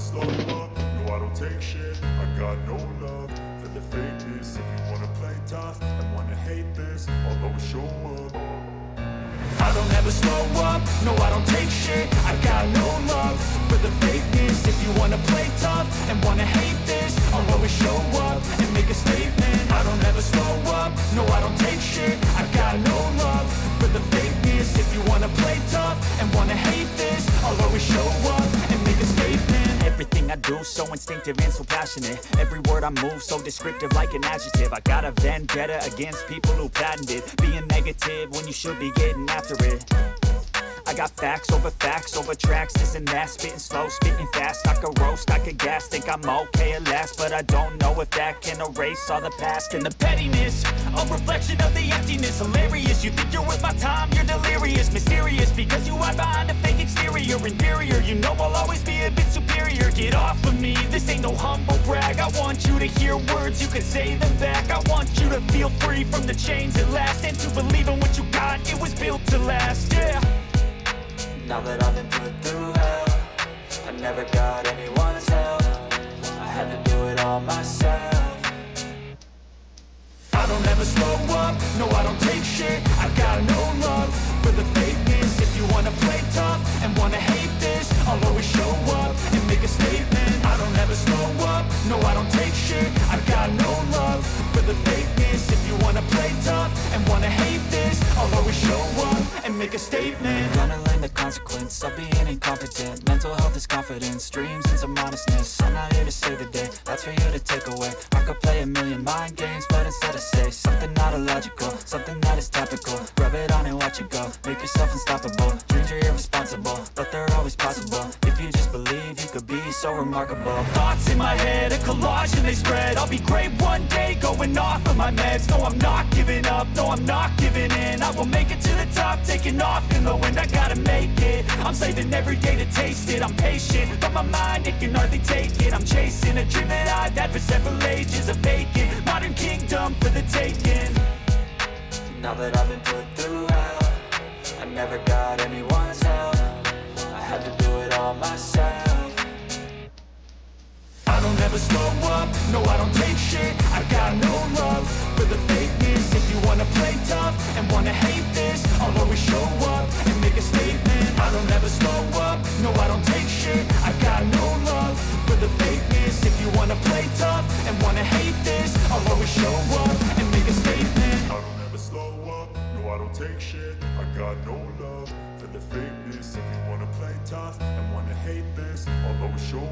slow up, no I don't take shit. I got no love for the fakeness. If you wanna play tough and wanna hate this, I'll always show up. I don't ever slow up, no I don't take shit. I got no love for the fakeness. If you wanna play tough and wanna hate this, I'll always show up and make a statement. I don't ever slow up, no I don't take shit. I got no love for the fakeness. If you wanna play tough and wanna hate this, I'll always show up and make a statement. Everything I do so instinctive and so passionate. Every word I move so descriptive like an adjective. I got a vendetta against people who patented being negative when you should be getting after it. I got facts over tracks, this and that. Spitting slow, spitting fast. I could roast, I could gas. Think I'm okay at last, but I don't know if that can erase all the past. And the pettiness, a reflection of the emptiness. Hilarious, you think you're worth my time, you're delirious. Mysterious, because you hide behind a fake exterior. Inferior, you know I'll always be a bit superior. Get off of me, this ain't no humble brag. I want you to hear words, you can say them back. I want you to feel free from the chains at last, and to believe in what you got, it was built to last, yeah. Now that I've been put through hell, I never got anyone's help. I had to do it all myself. I don't ever slow up, no I don't take shit. I got no love for the fakeness. If you wanna play tough and wanna hate this, I'll always show up and make a statement. I don't ever slow up, no I don't take shit. I got no love for the fakeness. If you wanna play tough and wanna hate this, I'll always show up and make a statement. Gonna learn the consequence of being incompetent. Mental health is confidence, dreams and some honestness. I'm not here to save the day, that's for you to take away. I could play a million mind games, but instead I say something not illogical, something that is topical. Rub it on and watch it go, make yourself unstoppable. Dreams are irresponsible, but they're always possible. If you just believe, you could be so remarkable. Thoughts in my head, a collage and they spread. I'll be great one day, going off of my meds. No, I'm not giving up, no, I'm not giving in. I will make it to the top, taking off in the wind. I gotta make it, I'm saving every day to taste it. I'm patient, but my mind, it can hardly take it. I'm chasing a dream that I've had for several ages. A vacant, modern kingdom for the taking. Now that I've been put through hell, I never got anyone's help. I had to do it all myself. I don't ever slow up, no I don't take shit. I got no love for the fakeness. If you wanna play tough and wanna hate this, I'll always show up and make a statement. I don't ever slow up, no I don't take shit. I got no love for the fakeness. If you wanna play tough and wanna hate this, I'll always show up and make a statement. I don't ever slow up, no I don't take shit. I got no love for the fakeness. If you wanna play tough and wanna hate this, I'll always show